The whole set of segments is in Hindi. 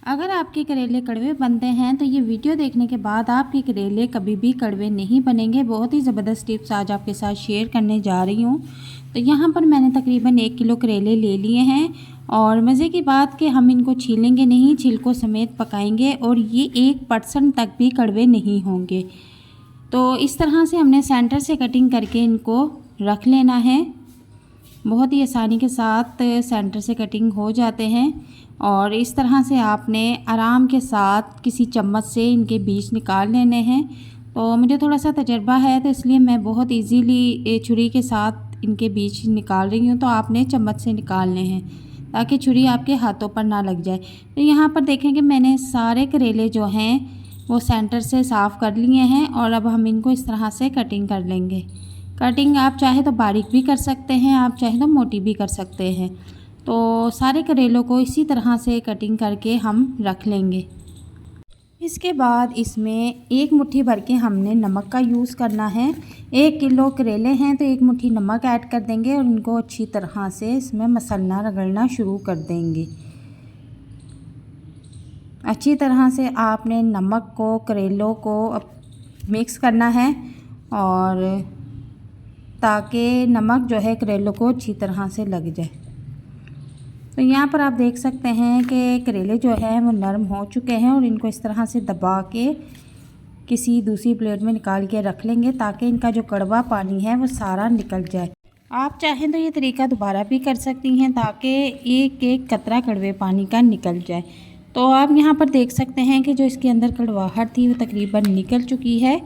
अगर आपके करेले कड़वे बनते हैं तो ये वीडियो देखने के बाद आपके करेले कभी भी कड़वे नहीं बनेंगे। बहुत ही ज़बरदस्त टिप्स आज आपके साथ शेयर करने जा रही हूँ। तो यहाँ पर मैंने तकरीबन 1 किलो करेले ले लिए हैं और मज़े की बात कि हम इनको छीलेंगे नहीं, छिलकों समेत पकाएंगे और ये 1% तक भी कड़वे नहीं होंगे। तो इस तरह से हमने सेंटर से कटिंग करके इनको रख लेना है। बहुत ही आसानी के साथ सेंटर से कटिंग हो जाते हैं और इस तरह से आपने आराम के साथ किसी चम्मच से इनके बीज निकाल लेने हैं। तो मुझे थोड़ा सा तजर्बा है तो इसलिए मैं बहुत इजीली छुरी के साथ इनके बीज निकाल रही हूँ। तो आपने चम्मच से निकालने हैं ताकि छुरी आपके हाथों पर ना लग जाए। तो यहाँ पर देखें कि मैंने सारे करेले जो हैं वो सेंटर से साफ़ कर लिए हैं और अब हम इनको इस तरह से कटिंग कर लेंगे। कटिंग आप चाहे तो बारीक भी कर सकते हैं, आप चाहे तो मोटी भी कर सकते हैं। तो सारे करेलों को इसी तरह से कटिंग करके हम रख लेंगे। इसके बाद इसमें 1 मुट्ठी भर के हमने नमक का यूज़ करना है। 1 किलो करेले हैं तो 1 मुट्ठी नमक ऐड कर देंगे और इनको अच्छी तरह से इसमें मसाला रगड़ना शुरू कर देंगे। अच्छी तरह से आपने नमक को करेलों को मिक्स करना है और ताकि नमक जो है करेलों को अच्छी तरह से लग जाए। तो यहाँ पर आप देख सकते हैं कि करेले जो है वो नरम हो चुके हैं और इनको इस तरह से दबा के किसी दूसरी प्लेट में निकाल के रख लेंगे ताकि इनका जो कड़वा पानी है वो सारा निकल जाए। आप चाहें तो ये तरीका दोबारा भी कर सकती हैं ताकि एक एक कतरा कड़वे पानी का निकल जाए। तो आप यहाँ पर देख सकते हैं कि जो इसके अंदर कड़वाहट थी वो तकरीबन निकल चुकी है।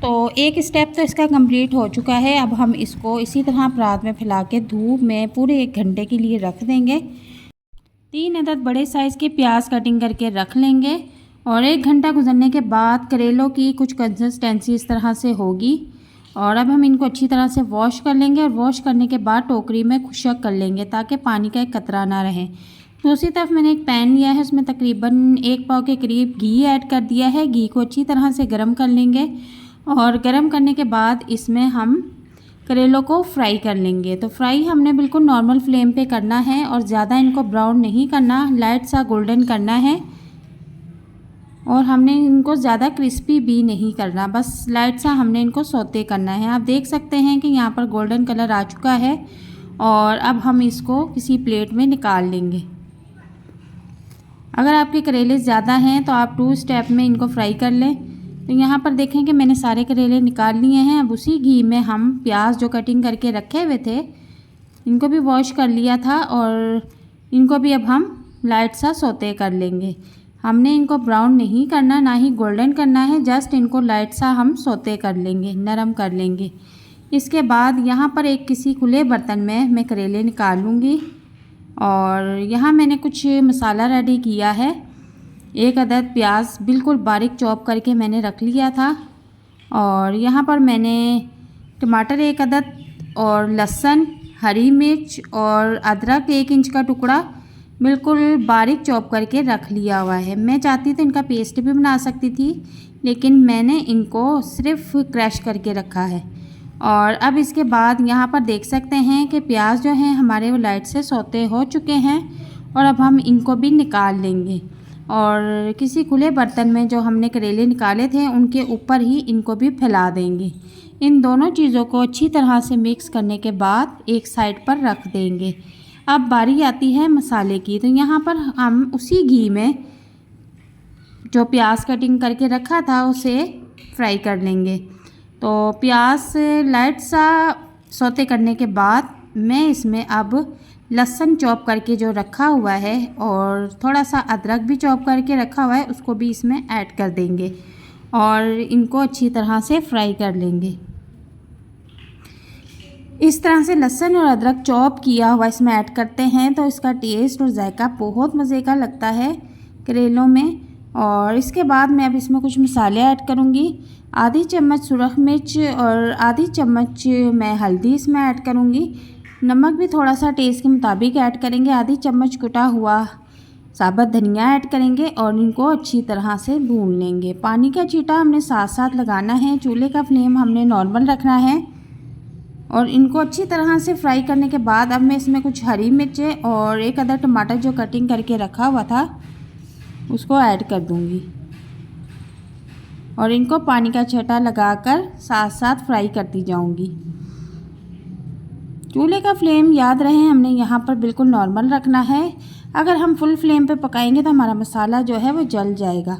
तो एक स्टेप तो इसका कंप्लीट हो चुका है। अब हम इसको इसी तरह परात में फैला के धूप में पूरे 1 घंटे के लिए रख देंगे। 3 अदद बड़े साइज़ के प्याज कटिंग करके रख लेंगे और 1 घंटा गुजरने के बाद करेलों की कुछ कंसिस्टेंसी इस तरह से होगी। और अब हम इनको अच्छी तरह से वॉश कर लेंगे और वॉश करने के बाद टोकरी में खुशक कर लेंगे ताकि पानी का एक कतरा ना रहे। दूसरी तरफ मैंने एक पैन लिया है, उसमें तकरीबन 1 पाव के करीब घी ऐड कर दिया है। घी को अच्छी तरह से गर्म कर लेंगे और गर्म करने के बाद इसमें हम करेलों को फ्राई कर लेंगे। तो फ्राई हमने बिल्कुल नॉर्मल फ्लेम पे करना है और ज़्यादा इनको ब्राउन नहीं करना, लाइट सा गोल्डन करना है और हमने इनको ज़्यादा क्रिस्पी भी नहीं करना, बस लाइट सा हमने इनको सौते करना है। आप देख सकते हैं कि यहाँ पर गोल्डन कलर आ चुका है और अब हम इसको किसी प्लेट में निकाल लेंगे। अगर आपके करेले ज़्यादा हैं तो आप 2 स्टेप में इनको फ्राई कर लें। तो यहाँ पर देखें कि मैंने सारे करेले निकाल लिए हैं। अब उसी घी में हम प्याज जो कटिंग करके रखे हुए थे इनको भी वॉश कर लिया था और इनको भी अब हम लाइट सा सौते कर लेंगे। हमने इनको ब्राउन नहीं करना, ना ही गोल्डन करना है, जस्ट इनको लाइट सा हम सौते कर लेंगे, नरम कर लेंगे। इसके बाद यहाँ पर एक किसी खुले बर्तन में मैं करेले निकाल लूँगी और यहाँ मैंने कुछ मसाला रेडी किया है। 1 अदद प्याज बिल्कुल बारीक चॉप करके मैंने रख लिया था और यहाँ पर मैंने टमाटर 1 अदद और लहसुन, हरी मिर्च और अदरक 1 इंच का टुकड़ा बिल्कुल बारीक चॉप करके रख लिया हुआ है। मैं चाहती तो इनका पेस्ट भी बना सकती थी लेकिन मैंने इनको सिर्फ क्रश करके रखा है। और अब इसके बाद यहाँ पर देख सकते हैं कि प्याज जो हैं हमारे वो लाइट से सौते हो चुके हैं और अब हम इनको भी निकाल लेंगे और किसी खुले बर्तन में जो हमने करेले निकाले थे उनके ऊपर ही इनको भी फैला देंगे। इन दोनों चीज़ों को अच्छी तरह से मिक्स करने के बाद एक साइड पर रख देंगे। अब बारी आती है मसाले की। तो यहाँ पर हम उसी घी में जो प्याज कटिंग करके रखा था उसे फ्राई कर लेंगे। तो प्याज लाइट सा सौते करने के बाद मैं इसमें अब लहसुन चॉप करके जो रखा हुआ है और थोड़ा सा अदरक भी चॉप करके रखा हुआ है उसको भी इसमें ऐड कर देंगे और इनको अच्छी तरह से फ्राई कर लेंगे। इस तरह से लहसुन और अदरक चॉप किया हुआ इसमें ऐड करते हैं तो इसका टेस्ट और जायका बहुत मज़े का लगता है करेलों में। और इसके बाद मैं अब इसमें कुछ मसाले ऐड करूँगी। आधी चम्मच सुरख मिर्च और आधी चम्मच मैं हल्दी इसमें ऐड करूँगी। नमक भी थोड़ा सा टेस्ट के मुताबिक ऐड करेंगे। आधी चम्मच कुटा हुआ साबुत धनिया ऐड करेंगे और इनको अच्छी तरह से भून लेंगे। पानी का छींटा हमने साथ साथ लगाना है। चूल्हे का फ्लेम हमने नॉर्मल रखना है और इनको अच्छी तरह से फ्राई करने के बाद अब मैं इसमें कुछ हरी मिर्चें और 1 अदद टमाटर जो कटिंग करके रखा हुआ था उसको ऐड कर दूंगी और इनको पानी का छटा लगाकर साथ साथ फ्राई करती जाऊंगी। चूल्हे का फ्लेम याद रहे हमने यहाँ पर बिल्कुल नॉर्मल रखना है। अगर हम फुल फ्लेम पे पकाएंगे तो हमारा मसाला जो है वो जल जाएगा।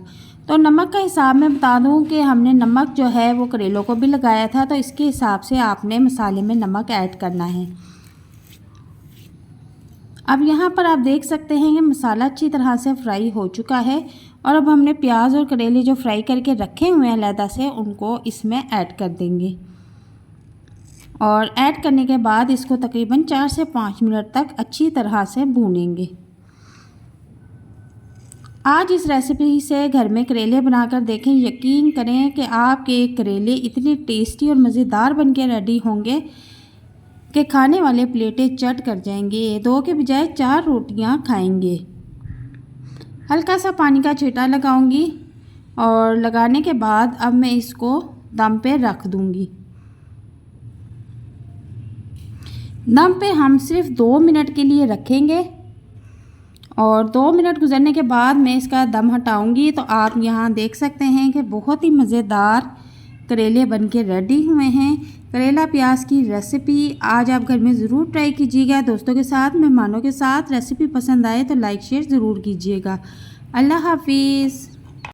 तो नमक का हिसाब मैं बता दूं कि हमने नमक जो है वो करेलों को भी लगाया था, तो इसके हिसाब से आपने मसाले में नमक ऐड करना है। अब यहाँ पर आप देख सकते हैं कि मसाला अच्छी तरह से फ्राई हो चुका है और अब हमने प्याज और करेले जो फ्राई करके रखे हुए हैं अलहदा से, उनको इसमें ऐड कर देंगे और ऐड करने के बाद इसको तकरीबन 4 से 5 मिनट तक अच्छी तरह से भूनेंगे। आज इस रेसिपी से घर में करेले बनाकर देखें, यकीन करें कि आपके करेले इतने टेस्टी और मज़ेदार बनके रेडी होंगे कि खाने वाले प्लेटें चट कर जाएंगे। 2 के बजाय 4 रोटियां खाएंगे। हल्का सा पानी का छींटा लगाऊंगी और लगाने के बाद अब मैं इसको दम पे रख दूंगी। दम पे हम सिर्फ 2 मिनट के लिए रखेंगे और 2 मिनट गुजरने के बाद मैं इसका दम हटाऊंगी तो आप यहाँ देख सकते हैं कि बहुत ही मज़ेदार करेले बनके रेडी हुए हैं। करेला प्याज की रेसिपी आज आप घर में ज़रूर ट्राई कीजिएगा। दोस्तों के साथ, मेहमानों के साथ। रेसिपी पसंद आए तो लाइक शेयर ज़रूर कीजिएगा। अल्लाह हाफिज़।